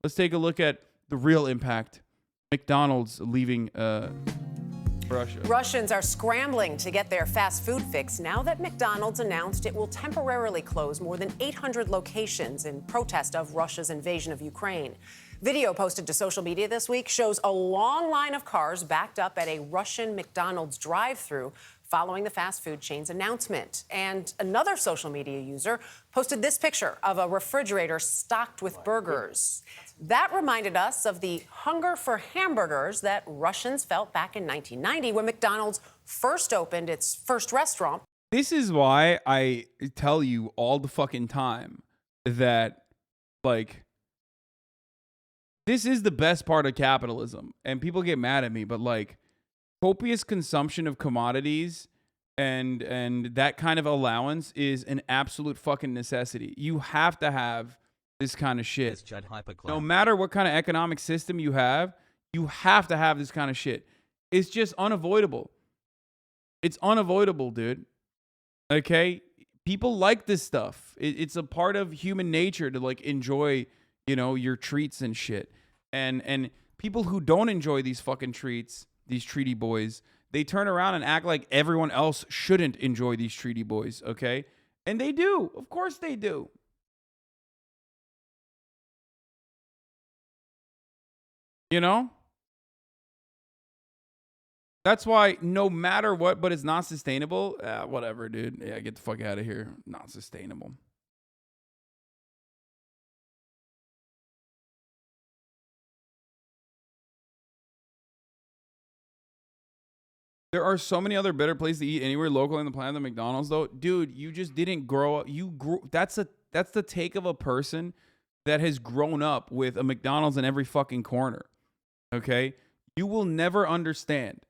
Let's take a look at the real impact. McDonald's leaving Russia. Russians are scrambling to get their fast food fix now that McDonald's announced it will temporarily close more than 800 locations in protest of Russia's invasion of Ukraine. Video posted to social media this week shows a long line of cars backed up at a Russian McDonald's drive-thru following the fast food chain's announcement. And another social media user posted this picture of a refrigerator stocked with burgers. That reminded us of the hunger for hamburgers that Russians felt back in 1990 when McDonald's first opened its first restaurant. This is why I tell you all the fucking time that, like, this is the best part of capitalism. And people get mad at me, but, like, copious consumption of commodities and that kind of allowance is an absolute fucking necessity. You have to have this kind of shit. No matter what kind of economic system you have to have this kind of shit. It's just unavoidable. It's unavoidable, dude. Okay? People like this stuff. It's a part of human nature to, like, enjoy, you know, your treats and shit. And people who don't enjoy these fucking treats, these treaty boys, they turn around and act like everyone else shouldn't enjoy these treaty boys, okay? And they do. Of course they do. You know? That's why no matter what, but it's not sustainable. Whatever, dude. Yeah, get the fuck out of here. Not sustainable. There are so many other better places to eat anywhere locally on the planet than McDonald's, though. Dude, you just didn't grow up. You grew. That's the take of a person that has grown up with a McDonald's in every fucking corner. Okay? You will never understand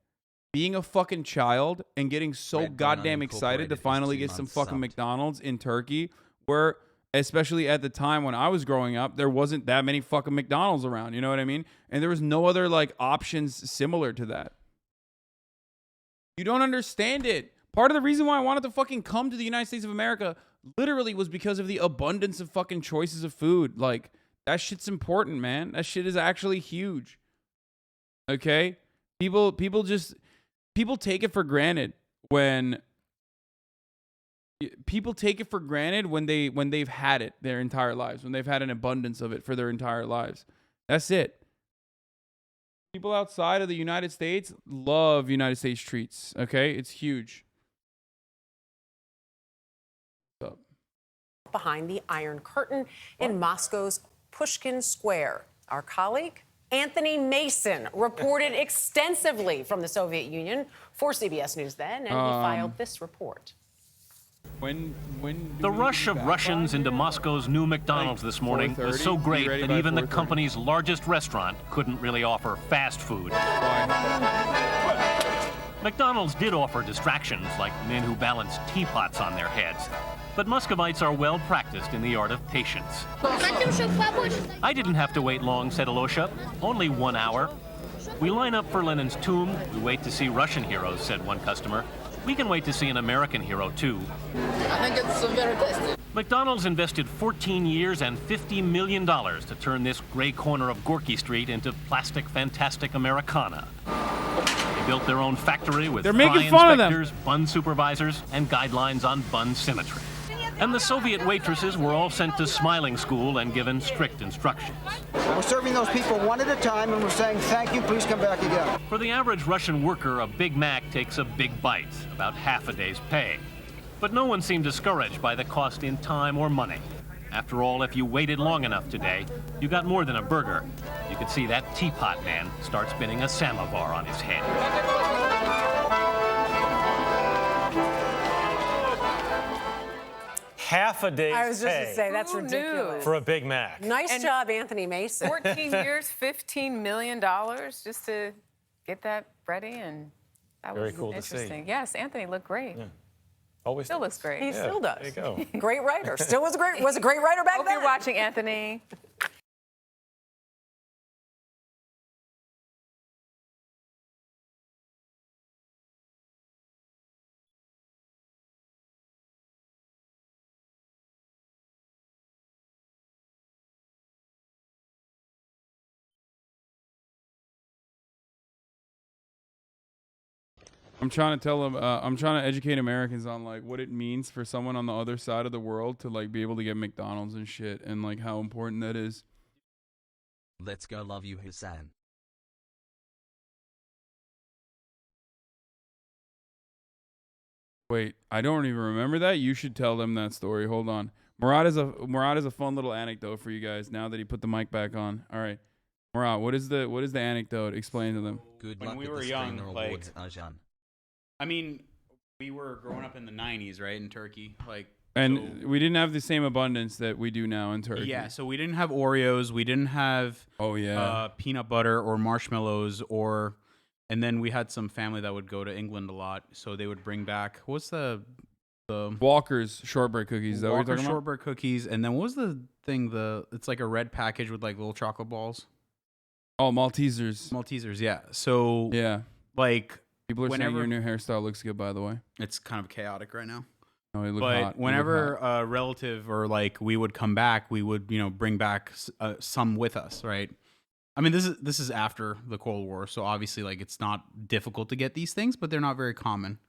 being a fucking child and getting so goddamn excited to finally get some fucking McDonald's in Turkey, where, especially at the time when I was growing up, there wasn't that many fucking McDonald's around. You know what I mean? And there was no other, like, options similar to that. You don't understand it. Part of the reason why I wanted to fucking come to the United States of America literally was because of the abundance of fucking choices of food. Like, that shit's important, man. That shit is actually huge. Okay? People take it for granted when they've had it their entire lives, when they've had an abundance of it for their entire lives. That's it. People outside of the United States love United States treats, okay? It's huge. Behind the Iron Curtain in Moscow's Pushkin Square. Our colleague, Anthony Mason, reported extensively from the Soviet Union for CBS News then, and he filed this report. The rush of Russians into Moscow's new McDonald's this morning was so great that even the company's largest restaurant couldn't really offer fast food. McDonald's did offer distractions, like men who balance teapots on their heads. But Muscovites are well practiced in the art of patience. I didn't have to wait long, said Alosha. Only 1 hour. We line up for Lenin's tomb. We wait to see Russian heroes, said one customer. We can wait to see an American hero, too. I think it's very tasty. McDonald's invested 14 years and $50 million to turn this gray corner of Gorky Street into plastic fantastic Americana. They built their own factory with fry inspectors, bun supervisors, and guidelines on bun symmetry. And the Soviet waitresses were all sent to smiling school and given strict instructions. We're serving those people one at a time, and we're saying, thank you, please come back again. For the average Russian worker, a Big Mac takes a big bite, about half a day's pay. But no one seemed discouraged by the cost in time or money. After all, if you waited long enough today, you got more than a burger. You could see that teapot man start spinning a samovar on his head. Half a day's I was just pay going to say, that's ridiculous. for a Big Mac. Nice job, Anthony Mason. 14 years, $15 million just to get that ready, and that Very was cool to interesting. see. Yes, Anthony looked great. Yeah. Always Still looks great. He still does. There you go. Great writer. Still was a great writer back Hope then. you're watching, Anthony. I'm trying to tell them. I'm trying to educate Americans on like what it means for someone on the other side of the world to like be able to get McDonald's and shit, and like how important that is. Let's go, love you, Hasan. Wait, I don't even remember that. You should tell them that story. Hold on. Murad is a fun little anecdote for you guys now that he put the mic back on. All right. Murad, what is the anecdote? Explain to them. Good When luck we at were the young, Stringer like- Awards, Hasan. I mean, we were growing up in the 90s, right, in Turkey. Like, And so, we didn't have the same abundance that we do now in Turkey. yeah, so we didn't have Oreos. We didn't have Oh yeah. peanut butter or marshmallows and then we had some family that would go to England a lot. So they would bring back, what's the Walker's shortbread cookies. Is that what Walker you're talking about? shortbread cookies. And then what was the thing? It's like a red package with like little chocolate balls. Oh, Maltesers. Maltesers, yeah. So Yeah. like People are saying whenever your new hairstyle looks good, by the way. it's kind of chaotic right now. Oh, you look But hot. You look whenever hot. a relative or like we would come back, we would bring back some with us, right? I mean, this is after the Cold War, so obviously like it's not difficult to get these things, but they're not very common.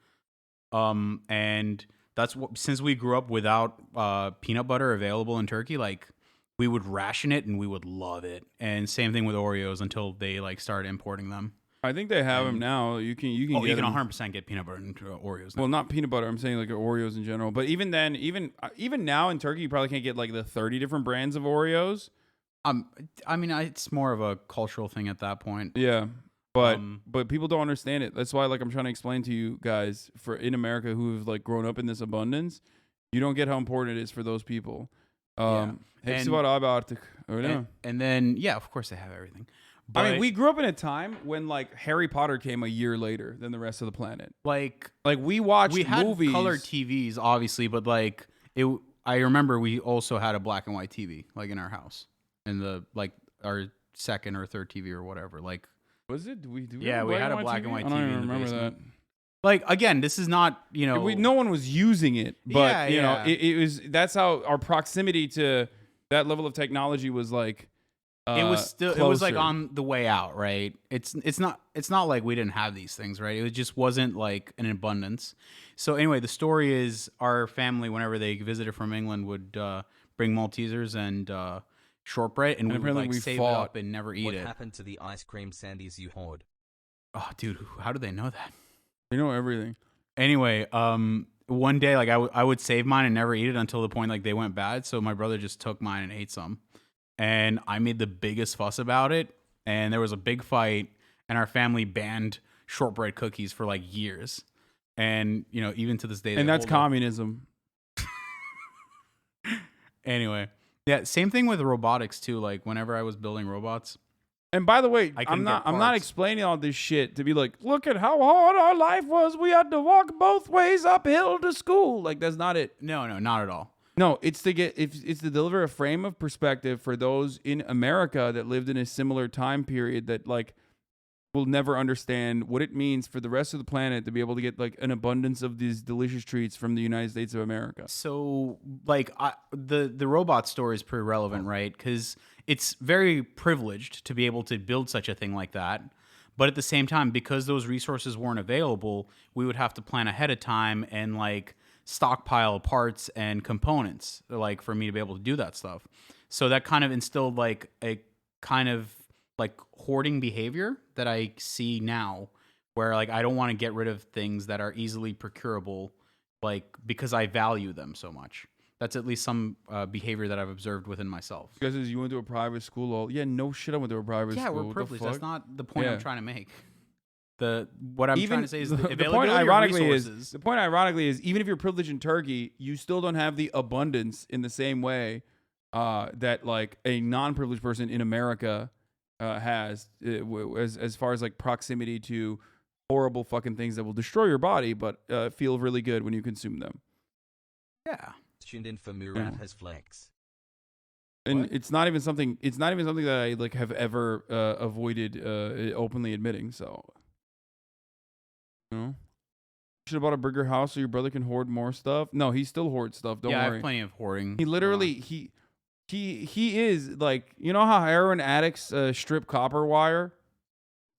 And that's what, since we grew up without peanut butter available in Turkey, like we would ration it and we would love it. And same thing with Oreos until they like started importing them. I think they have them now. You can Oh, get you can them. 100% get peanut butter and Oreos now. Well, not peanut butter. I'm saying like Oreos in general. But even then, even now in Turkey, you probably can't get like the 30 different brands of Oreos. I mean, it's more of a cultural thing at that point. Yeah, but people don't understand it. That's why like I'm trying to explain to you guys for in America who've like grown up in this abundance, you don't get how important it is for those people. Hepsi var abi artık. Öyle mi? And then, yeah, of course they have everything. But I mean, we grew up in a time when like Harry Potter came a year later than the rest of the planet. like We watched we had movies. color TVs, obviously, but like I remember we also had a black and white TV like in our house, in the like our second or third TV or whatever. Like, Was it? Do we yeah, have we had a TV? black and white I don't TV even in the remember basement. that. Like again, this is not No one was using it, but Yeah, you know, yeah. it was. That's how our proximity to that level of technology was like. it was like closer. on the way out, right? It's not like we didn't have these things, right? It just wasn't like an abundance. So anyway, the story is our family, whenever they visited from England, would bring Maltesers and shortbread, and we would apparently like we save fought. it up and never eat What it. happened to the ice cream sandies you hoard? Oh, dude, how do they know that? You know everything. Anyway, one day like I would save mine and never eat it until the point like they went bad. So my brother just took mine and ate some. And I made the biggest fuss about it, and there was a big fight, and our family banned shortbread cookies for like years, and even to this day. And they that's hold up. communism. Anyway, yeah, same thing with robotics too. Like whenever I was building robots, And by the way, I I'm couldn't not. get I'm not parts. explaining all this shit to be like, look at how hard our life was. We had to walk both ways uphill to school. Like that's not it. no, not at all. No, it's to get. It's to deliver a frame of perspective for those in America that lived in a similar time period that like will never understand what it means for the rest of the planet to be able to get like an abundance of these delicious treats from the United States of America. So, like, the robot story is pretty relevant, right? Because it's very privileged to be able to build such a thing like that. But at the same time, because those resources weren't available, we would have to plan ahead of time and like stockpile parts and components, like for me to be able to do that stuff. So that kind of instilled like a kind of like hoarding behavior that I see now, where like I don't want to get rid of things that are easily procurable, like because I value them so much. That's at least some behavior that I've observed within myself. Because you went to a private school, yeah, no shit. I went to a private school. Yeah, we're What the privileged. That's fuck? not the point Yeah. I'm trying to make. What I'm trying to say is the the point availability of ironically resources. is even if you're privileged in Turkey, you still don't have the abundance in the same way that like a non-privileged person in America has as far as like proximity to horrible fucking things that will destroy your body, but feel really good when you consume them. Yeah. Tuned in for Murat has flex. And What? it's not even something that I like have ever avoided openly admitting. So, you know, you should have bought a bigger house so your brother can hoard more stuff. No, he still hoards stuff. Don't yeah, I worry. have plenty of hoarding. He literally he is like, you know how heroin addicts strip copper wire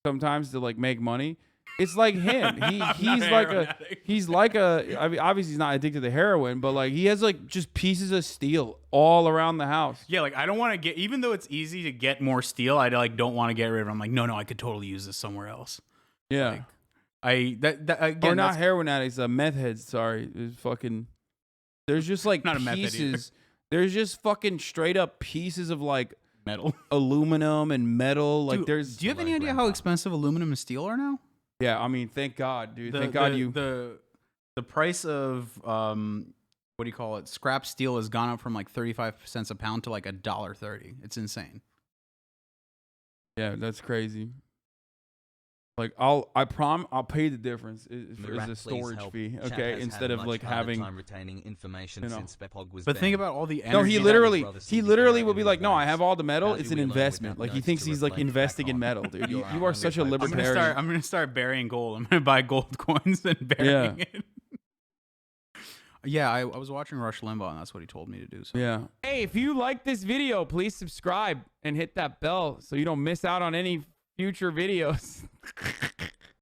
sometimes to like make money. It's like him. He's like a. I mean, obviously he's not addicted to heroin, but like he has like just pieces of steel all around the house. Yeah, like I don't want to get. Even though it's easy to get more steel, I like don't want to get rid of it. I'm like, no, I could totally use this somewhere else. Yeah. Like, again, or not heroin addicts, meth heads. Sorry, it's fucking. There's just like not a meth head pieces. There's just fucking straight up pieces of like metal, aluminum, and metal. Like Dude, there's. Do you have any idea how expensive aluminum and steel are now? Yeah, I mean, thank God, dude. Thank God you. The price of what do you call it? Scrap steel has gone up from like 35 cents a pound to like $1.30. It's insane. Yeah, that's crazy. Like I'll pay the difference as a storage fee, okay, instead of like having retaining information since Bepog was But think about all the energy. No, he literally will be like, no, I have all the metal. It's an investment. Like he thinks he's like investing in metal, dude. You are such a libertarian. I'm gonna start burying gold. I'm gonna buy gold coins and burying it. Yeah, I was watching Rush Limbaugh, and that's what he told me to do. So. Yeah. Hey, if you like this video, please subscribe and hit that bell so you don't miss out on any future videos.